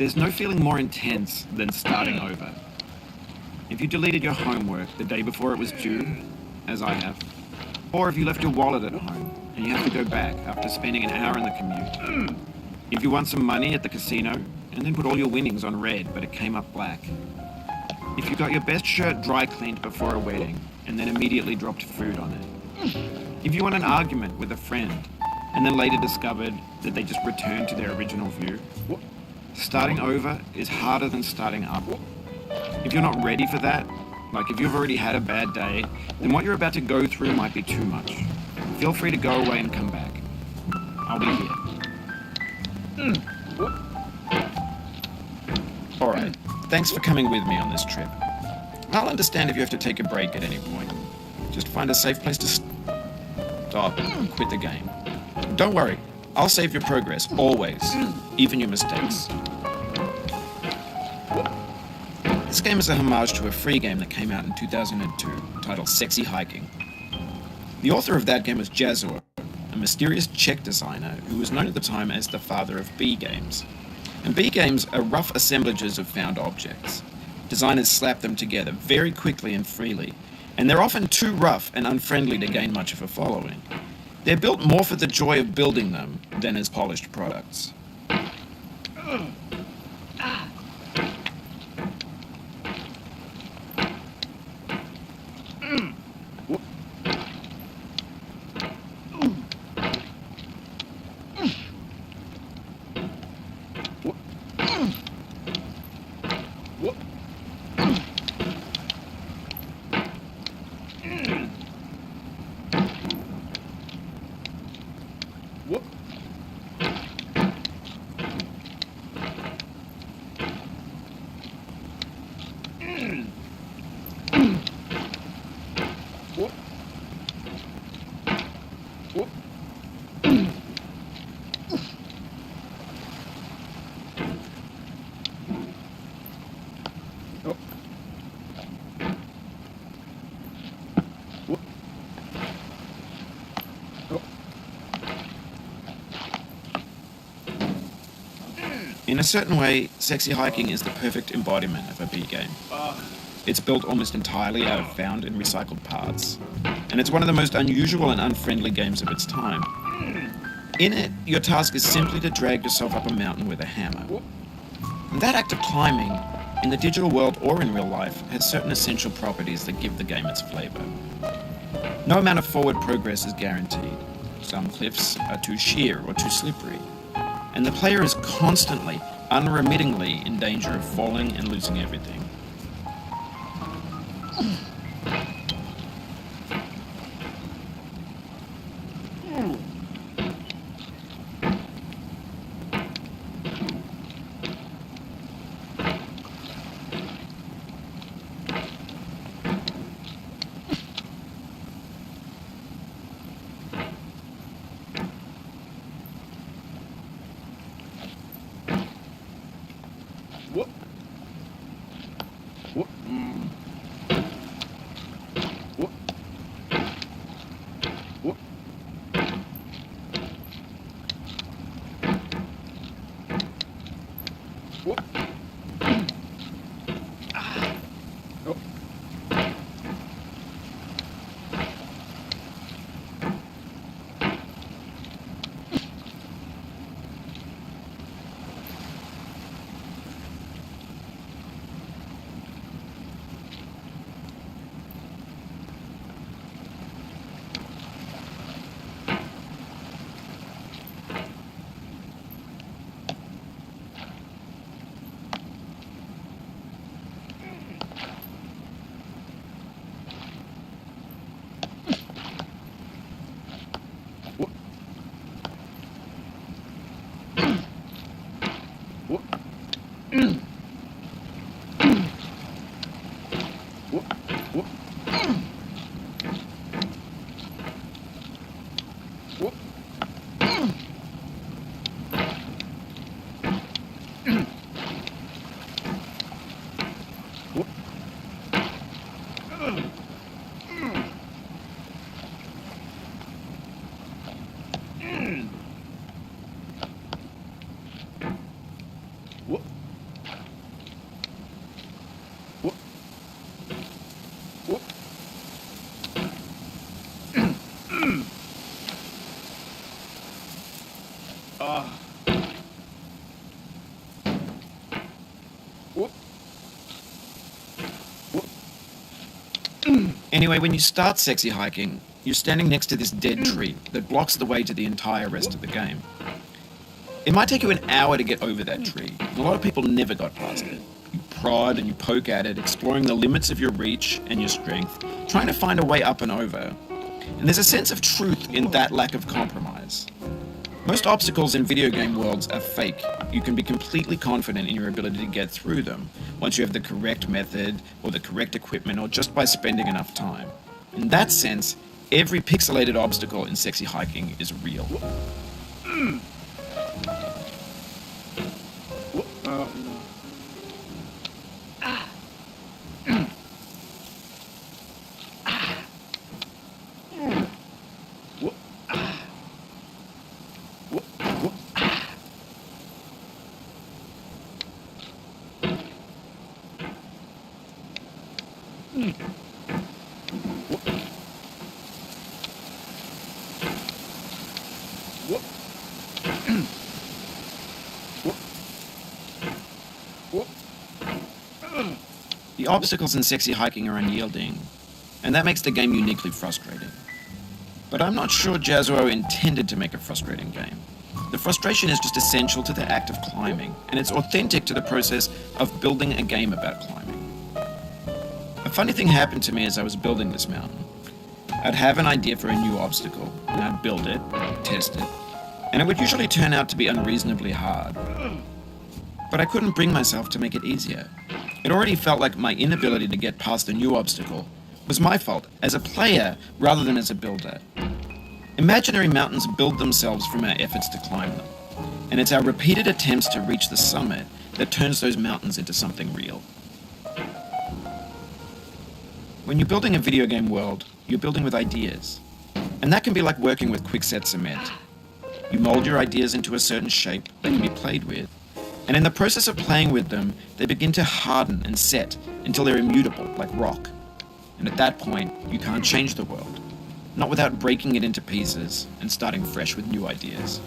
There's no feeling more intense than starting over. If you deleted your homework the day before it was due, as I have, or if you left your wallet at home and you have to go back after spending an hour in the commute. If you won some money at the casino and then put all your winnings on red but it came up black. If you got your best shirt dry cleaned before a wedding and then immediately dropped food on it. If you won an argument with a friend and then later discovered that they just returned to their original view. Starting over is harder than starting up. If you're not ready for that, like if you've already had a bad day, then what you're about to go through might be too much. Feel free to go away and come back. I'll be here. Alright, thanks for coming with me on this trip. I'll understand if you have to take a break at any point. Just find a safe place to stop and quit the game. Don't worry, I'll save your progress, always, even your mistakes. This game is a homage to a free game that came out in 2002, titled Sexy Hiking. The author of that game was Jazor, a mysterious Czech designer who was known at the time as the father of B games. And B games are rough assemblages of found objects. Designers slap them together very quickly and freely, and they're often too rough and unfriendly to gain much of a following. They're built more for the joy of building them than as polished products. In a certain way, Sexy Hiking is the perfect embodiment of a B game. It's built almost entirely out of found and recycled parts, and it's one of the most unusual and unfriendly games of its time. In it, your task is simply to drag yourself up a mountain with a hammer. And that act of climbing, in the digital world or in real life, has certain essential properties that give the game its flavor. No amount of forward progress is guaranteed. Some cliffs are too sheer or too slippery, and the player is constantly, unremittingly in danger of falling and losing everything. Anyway, when you start sexy hiking, you're standing next to this dead tree that blocks the way to the entire rest of the game. It might take you an hour to get over that tree, and a lot of people never got past it. You prod and you poke at it, exploring the limits of your reach and your strength, trying to find a way up and over. And there's a sense of truth in that lack of compromise. Most obstacles in video game worlds are fake. You can be completely confident in your ability to get through them once you have the correct method or the correct equipment or just by spending enough time. In that sense, every pixelated obstacle in sexy hiking is real. The obstacles in sexy hiking are unyielding, and that makes the game uniquely frustrating. But I'm not sure Jazzuo intended to make a frustrating game. The frustration is just essential to the act of climbing, and it's authentic to the process of building a game about climbing. A funny thing happened to me as I was building this mountain. I'd have an idea for a new obstacle, and I'd build it, test it, and it would usually turn out to be unreasonably hard. But I couldn't bring myself to make it easier. It already felt like my inability to get past a new obstacle was my fault as a player rather than as a builder. Imaginary mountains build themselves from our efforts to climb them, and it's our repeated attempts to reach the summit that turns those mountains into something real. When you're building a video game world, you're building with ideas, and that can be like working with quickset cement. You mold your ideas into a certain shape that can be played with, and in the process of playing with them, they begin to harden and set until they're immutable, like rock. And at that point, you can't change the world, not without breaking it into pieces and starting fresh with new ideas.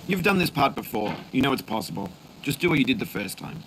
You've done this part before. You know it's possible. Just do what you did the first time.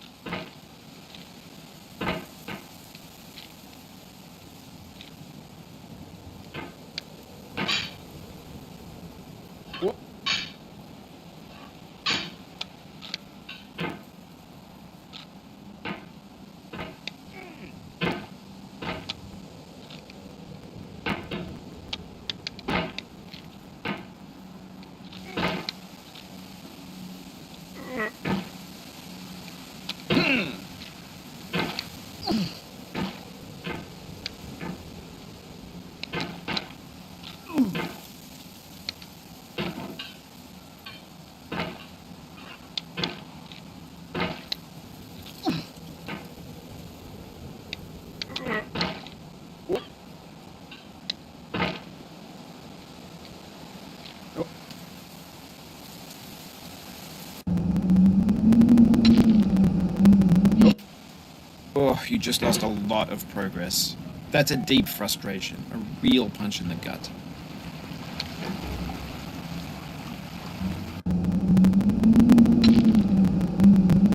Oh, you just lost a lot of progress. That's a deep frustration, a real punch in the gut.